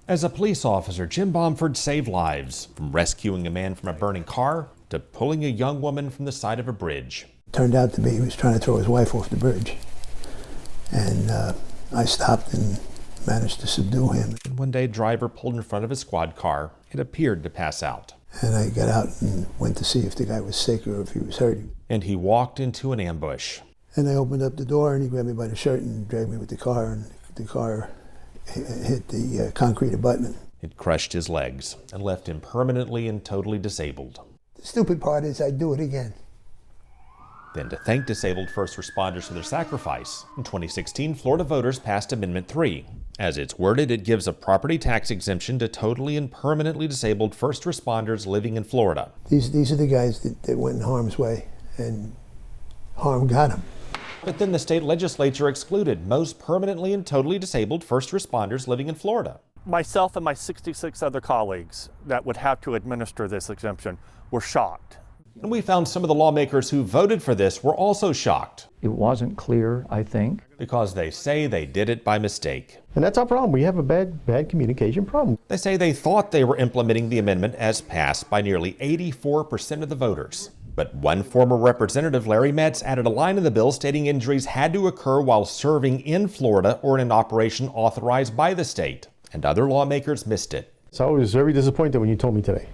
As a police officer, Jim Bomford saved lives, from rescuing a man from a burning car to pulling a young woman from the side of a bridge. Turned out to be he was trying to throw his wife off the bridge. And I stopped and managed to subdue him. And one day, a driver pulled in front of a squad car and appeared to pass out. And I got out and went to see if the guy was sick or if he was hurt. And he walked into an ambush. And I opened up the door and he grabbed me by the shirt and dragged me with the car, and the car hit the concrete abutment. It crushed his legs and left him permanently and totally disabled. The stupid part is I'd do it again. Then, to thank disabled first responders for their sacrifice, in 2016, Florida voters passed Amendment 3. As it's worded, it gives a property tax exemption to totally and permanently disabled first responders living in Florida. These are the guys that went in harm's way, and harm got them. But then the state legislature excluded most permanently and totally disabled first responders living in Florida. Myself and my 66 other colleagues that would have to administer this exemption were shocked. And we found some of the lawmakers who voted for this were also shocked. It wasn't clear, I think. Because they say they did it by mistake. And that's our problem. We have a bad communication problem. They say they thought they were implementing the amendment as passed by nearly 84% of the voters. But one former representative, Larry Metz, added a line in the bill stating injuries had to occur while serving in Florida or in an operation authorized by the state. And other lawmakers missed it. So I was very disappointed when you told me today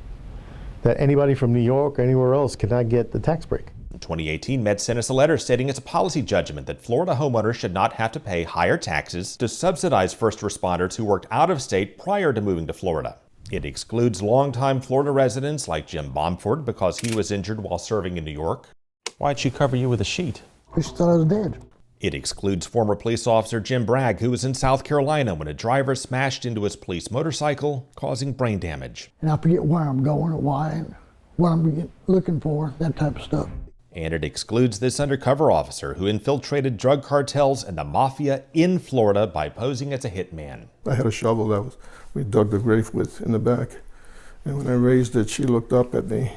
that anybody from New York or anywhere else cannot get the tax break. In 2018, Metz sent us a letter stating it's a policy judgment that Florida homeowners should not have to pay higher taxes to subsidize first responders who worked out of state prior to moving to Florida. It excludes longtime Florida residents like Jim Bomford because he was injured while serving in New York. Why'd she cover you with a sheet? We thought I was dead. It excludes former police officer Jim Bragg, who was in South Carolina when a driver smashed into his police motorcycle, causing brain damage. And I forget where I'm going or why, what I'm looking for, that type of stuff. And it excludes this undercover officer who infiltrated drug cartels and the mafia in Florida by posing as a hitman. I had a shovel that we dug the grave with in the back. And when I raised it, she looked up at me.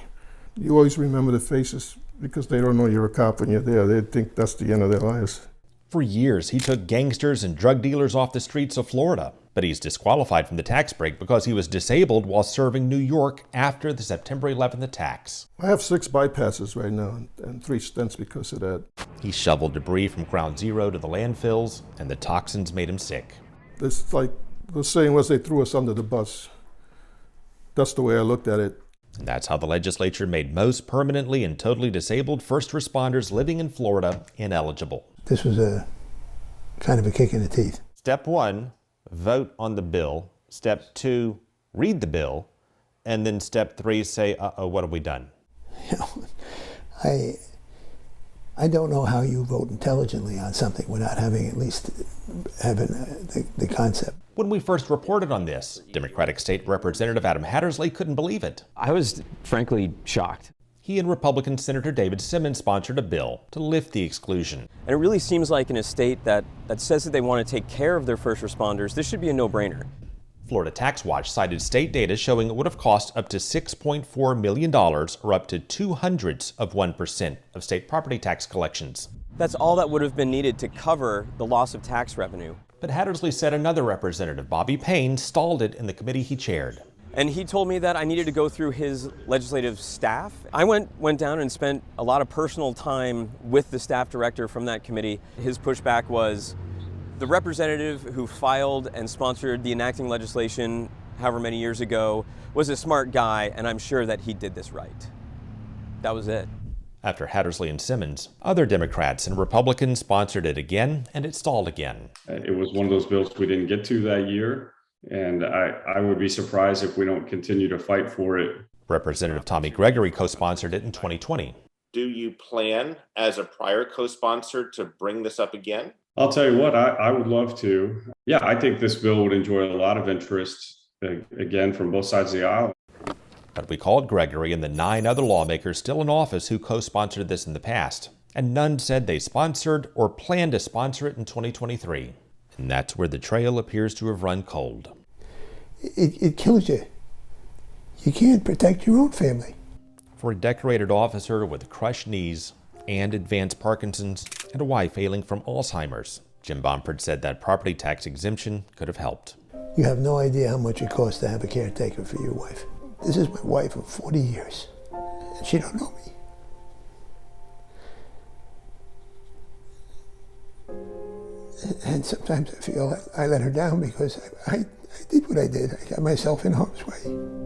You always remember the faces because they don't know you're a cop when you're there. They think that's the end of their lives. For years, he took gangsters and drug dealers off the streets of Florida, but he's disqualified from the tax break because he was disabled while serving New York after the September 11th attacks. I have 6 bypasses right now and 3 stents because of that. He shoveled debris from Ground Zero to the landfills, and the toxins made him sick. It's like the saying was they threw us under the bus. That's the way I looked at it. And that's how the legislature made most permanently and totally disabled first responders living in Florida ineligible. This was a kind of a kick in the teeth. Step 1, vote on the bill. Step 2, read the bill. And then step 3, say, uh-oh, what have we done? You know, I don't know how you vote intelligently on something without having at least having the concept. When we first reported on this, Democratic State Representative Adam Hattersley couldn't believe it. I was frankly shocked. He and Republican Senator David Simmons sponsored a bill to lift the exclusion. And it really seems like in a state that says that they want to take care of their first responders, this should be a no-brainer. Florida Tax Watch cited state data showing it would have cost up to $6.4 million, or up to 0.02% of state property tax collections. That's all that would have been needed to cover the loss of tax revenue. But Hattersley said another representative, Bobby Payne, stalled it in the committee he chaired. And he told me that I needed to go through his legislative staff. I went down and spent a lot of personal time with the staff director from that committee. His pushback was the representative who filed and sponsored the enacting legislation however many years ago was a smart guy, and I'm sure that he did this right. That was it. After Hattersley and Simmons, other Democrats and Republicans sponsored it again, and it stalled again. It was one of those bills we didn't get to that year. And I would be surprised if we don't continue to fight for it. Representative Tommy Gregory co-sponsored it in 2020. Do you plan, as a prior co-sponsor, to bring this up again? I'll tell you what, I would love to. Yeah, I think this bill would enjoy a lot of interest, again, from both sides of the aisle. But we called Gregory and the 9 other lawmakers still in office who co-sponsored this in the past, and none said they sponsored or plan to sponsor it in 2023. And that's where the trail appears to have run cold. It kills you. You can't protect your own family. For a decorated officer with crushed knees and advanced Parkinson's and a wife ailing from Alzheimer's, Jim Bomford said that property tax exemption could have helped. You have no idea how much it costs to have a caretaker for your wife. This is my wife of 40 years, and she don't know me. And sometimes I feel I let her down because I did what I did. I got myself in harm's way.